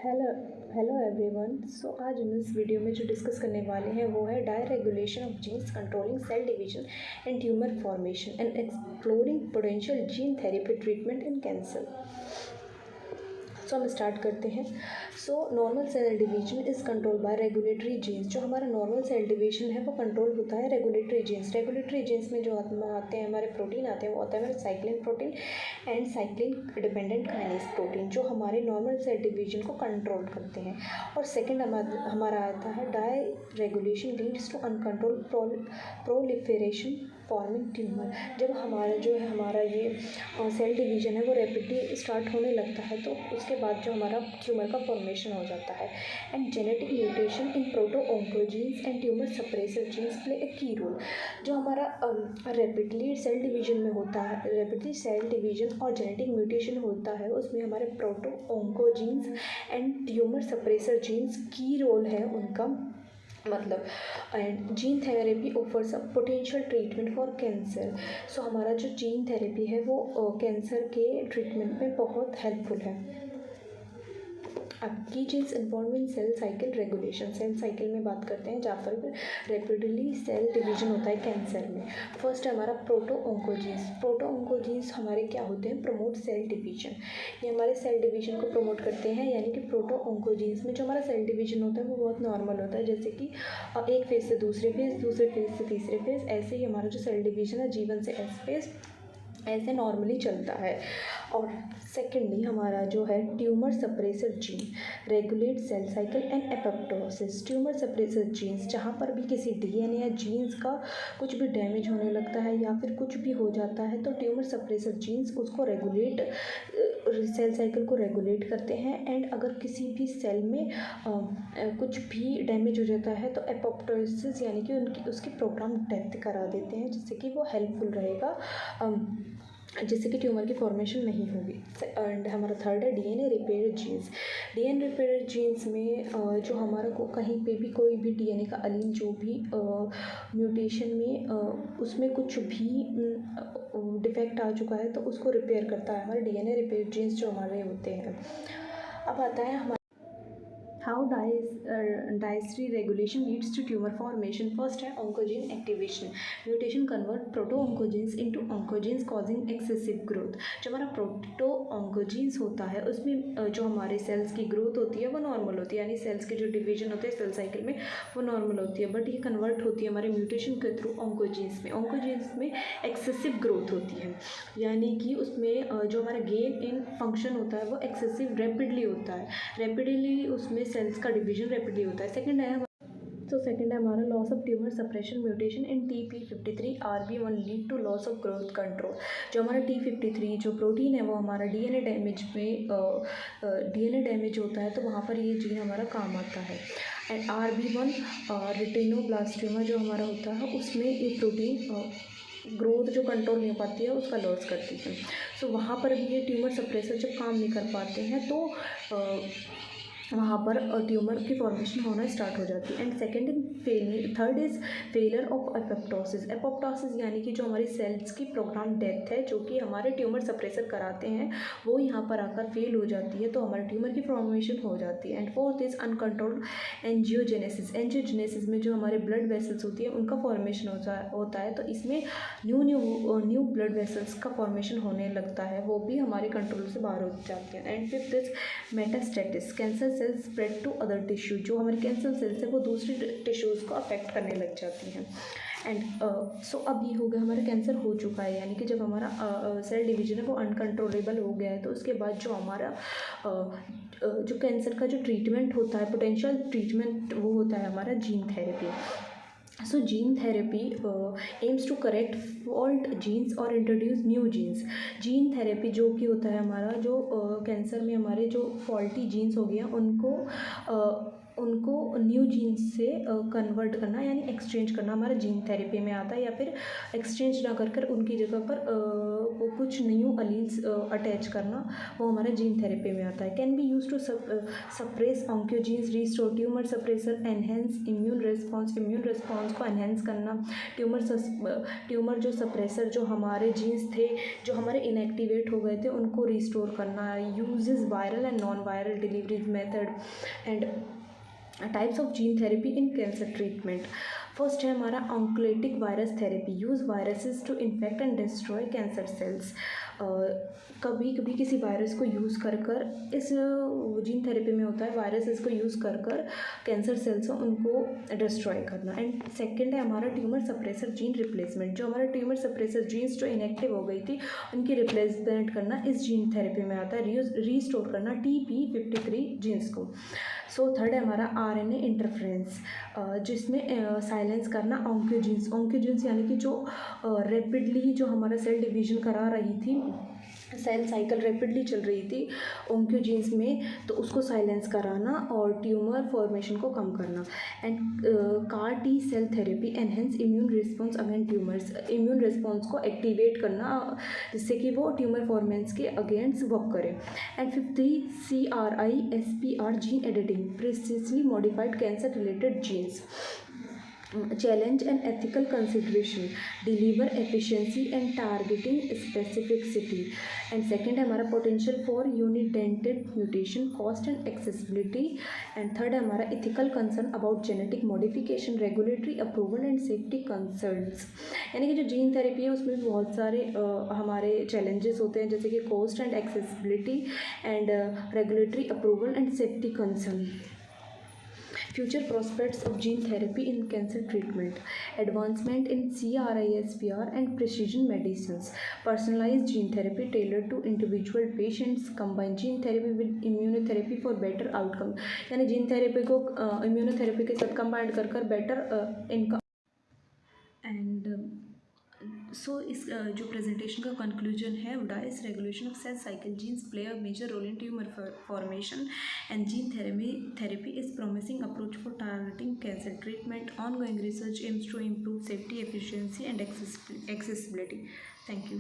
Hello hello everyone. आज हम इस वीडियो में जो डिस्कस करने वाले हैं वो है dysregulation of genes controlling cell division and tumour formation and exploring potential gene therapy treatment in cancer. हम स्टार्ट करते हैं। Normal cell division is control by regulatory genes. जो हमारा नॉर्मल सेल डिवीजन है वो कंट्रोल होता है रेगुलेटरी जीन्स। रेगुलेटरी जीन्स में जो आते हैं हमारे प्रोटीन आते हैं वो आता है हमारे cyclin protein and cyclin dependent kinase protein, जो हमारे नॉर्मल सेल डिवीजन को कंट्रोल करते हैं। और सेकेंड हमारा आता है dysregulation leads to uncontrol proliferation forming tumour. जब हमारा ये सेल डिवीजन है वो रैपिडली स्टार्ट होने लगता है तो उसके बाद जो हमारा ट्यूमर का फॉर्मेशन हो जाता है। And genetic mutation in proto oncogenes and tumour suppressor jeans play ए की रोल। जो हमारा रैपिडली सेल डिवीजन में होता है, रैपिडली सेल डिवीजन और जेनेटिक म्यूटेशन होता है, उसमें हमारे proto oncogenes and tumour suppressor jeans की रोल है उनका and gene therapy offers a potential treatment for cancer. हमारा जो जीन थेरेपी है वो कैंसर के ट्रीटमेंट में बहुत हेल्पफुल है। अब की genes involve in cell cycle regulation. Cell cycle में बात करते हैं जहाँ पर रैपिडली सेल डिवीजन होता है कैंसर में। फर्स्ट है हमारा प्रोटो ऑन्कोजीन्स। प्रोटो ऑन्कोजीन्स हमारे क्या होते हैं? Promote cell division. ये हमारे सेल डिवीजन को प्रमोट करते हैं, यानी कि प्रोटो ऑन्कोजीन्स में जो हमारा सेल डिवीजन होता है वो बहुत नॉर्मल होता है, जैसे कि एक फेज से दूसरे फेज, दूसरे फेज से तीसरे फेज, ऐसे ही हमारा जो सेल डिवीजन है जीवन से एस फेज ऐसे नॉर्मली चलता है। और सेकेंडली हमारा जो है tumour suppressor gene regulate cell cycle and apoptosis. Tumour suppressor genes जहाँ पर भी किसी डीएनए या जीन्स का कुछ भी डैमेज होने लगता है या फिर कुछ भी हो जाता है तो ट्यूमर सप्रेसर जीन्स उसको रेगुलेट सेल साइकिल को रेगुलेट करते हैं। एंड अगर किसी भी सेल में कुछ भी डैमेज हो जाता है तो एपोप्टोसिस यानी कि उसकी प्रोग्राम डेथ करा देते हैं, जिससे कि वो हेल्पफुल रहेगा, जिससे कि ट्यूमर की फॉर्मेशन नहीं होगी। एंड हमारा थर्ड है DNA repair genes. DNA repair genes में जो हमारा को कहीं पे भी कोई भी डीएनए का अलील जो भी म्यूटेशन में उसमें कुछ भी डिफेक्ट आ चुका है तो उसको रिपेयर करता है हमारे डीएनए रिपेयर जीन्स जो हमारे होते हैं। अब आता है हमारा how dysregulation leads to tumour formation. First है oncogene activation. Mutation convert proto oncogenes into oncogenes causing excessive growth. जो हमारा प्रोटो ऑन्कोजीन्स होता है उसमें जो हमारे सेल्स की ग्रोथ होती है वो नॉर्मल होती है, यानी सेल्स की जो डिवीजन होते हैं सेल साइकिल में वो नॉर्मल होती है, बट ये कन्वर्ट होती है हमारे म्यूटेशन के थ्रू ऑन्कोजीन्स में। ऑन्कोजीन्स में एक्सेसिव ग्रोथ होती है, यानी कि उसमें जो हमारा गेन इन फंक्शन होता है वो एक्सेसिव रैपिडली होता है, रैपिडली उसमें सेल्स का डिवीजन रैपिडली होता है। सेकंड है हमारा loss of tumour suppression mutation in TP53 RB1 lead to loss of growth control. जो हमारा T53 जो प्रोटीन है वो हमारा डीएनए डैमेज होता है तो वहाँ पर ये जीन हमारा काम आता है। एंड RB1 रेटिनोब्लास्टोमा जो हमारा होता है उसमें ये प्रोटीन ग्रोथ जो कंट्रोल नहीं हो पाती है उसका लॉस करती है। वहाँ पर भी ये ट्यूमर सप्रेसर जब काम नहीं कर पाते हैं तो वहाँ पर ट्यूमर की फॉर्मेशन होना स्टार्ट हो जाती है। And third is failure of apoptosis. Apoptosis यानी कि जो हमारी सेल्स की प्रोग्राम डेथ है जो कि हमारे ट्यूमर सप्रेसर कराते हैं वो यहाँ पर आकर फेल हो जाती है तो हमारे ट्यूमर की फॉर्मेशन हो जाती है। And fourth is uncontrolled angiogenesis. Angiogenesis में जो हमारे ब्लड वेसल्स होती है उनका फॉर्मेशन होता है तो इसमें न्यू ब्लड वेसल्स का फॉर्मेशन होने लगता है, वो भी हमारे कंट्रोल से बाहर हो जाते हैं। And fifth is metastasis. Cancer cells spread to other tissue. जो हमारे कैंसर सेल्स है वो दूसरी टिश्यूज़ को अफेक्ट करने लग जाती हैं। एंड अब ये हो गया हमारा कैंसर हो चुका है, यानी कि जब हमारा सेल डिवीजन है वो अनकंट्रोलेबल हो गया है तो उसके बाद जो हमारा जो कैंसर का जो ट्रीटमेंट होता है पोटेंशियल ट्रीटमेंट वो होता है हमारा gene therapy. Gene therapy aims to correct fault genes और introduce new genes. Gene therapy जो कि होता है हमारा जो कैंसर में हमारे जो फॉल्टी जीन्स हो गए हैं उनको उनको न्यू जीन से कन्वर्ट करना यानी एक्सचेंज करना हमारा जीन थेरेपी में आता है, या फिर एक्सचेंज ना कर उनकी जगह पर वो कुछ न्यू अलील्स अटैच करना, वो हमारा जीन थेरेपी में आता है। Can be use to suppress oncogenes, restore tumour suppressor, enhance immune response को एनहेंस करना, ट्यूमर जो सप्रेसर जो हमारे जीन्स थे जो हमारे इनएक्टिवेट हो गए थे उनको रिस्टोर करना, uses viral and non viral delivery method and types of gene therapy in cancer treatment. First है हमारा oncolytic virus therapy, uses viruses to infect and destroy cancer cells. कभी कभी किसी वायरस को यूज़ कर इस जीन थेरेपी में होता है वायरसेस को यूज़ कर कैंसर सेल्स हो उनको डिस्ट्रॉय करना। एंड सेकेंड है हमारा ट्यूमर सप्रेसर जीन रिप्लेसमेंट, जो हमारा ट्यूमर सप्रेसर जीन्स जो इनएक्टिव हो गई थी उनकी रिप्लेसमेंट करना इस जीन थेरेपी में आता है, रीस्टोर करना TP53 जीन्स को। सो थर्ड है हमारा RNA इंटरफ्रेंस, जिसमें साइलेंस करना ऑन्कोजीन्स यानी कि जो रैपिडली जो हमारा सेल डिवीजन करा रही थी, सेल साइकिल रैपिडली चल रही थी ऑन्कोजीन्स में, तो उसको साइलेंस कराना और ट्यूमर फॉर्मेशन को कम करना। And CAR-T cell therapy enhance immune response against tumours, immune response को एक्टिवेट करना जिससे कि वो ट्यूमर फॉर्मेशन के अगेंस्ट वर्क करे। And fifthly CRISPR gene editing, precisely modified cancer related genes, challenge and ethical consideration, deliver efficiency and targeting specificity। and second है हमारा potential for unidentate mutation, cost and accessibility। and third है हमारा ethical concern about genetic modification, regulatory approval and safety concerns। यानी कि जो gene therapy है उसमें भी बहुत सारे हमारे challenges होते हैं, जैसे कि cost and accessibility and regulatory approval and safety concern। Future prospects of gene therapy in cancer treatment, advancement in CRISPR and precision medicines, personalized gene therapy tailored to individual patients, combine gene therapy with immunotherapy for better outcome। यानी gene therapy को immunotherapy के साथ combine कर better इनका। And so इस जो presentation का conclusion है, dysregulation of cell cycle genes play a major role in tumour formation and gene therapy is promising approach for targeting cancer treatment. Ongoing research aims to improve safety, efficiency and accessibility. Thank you.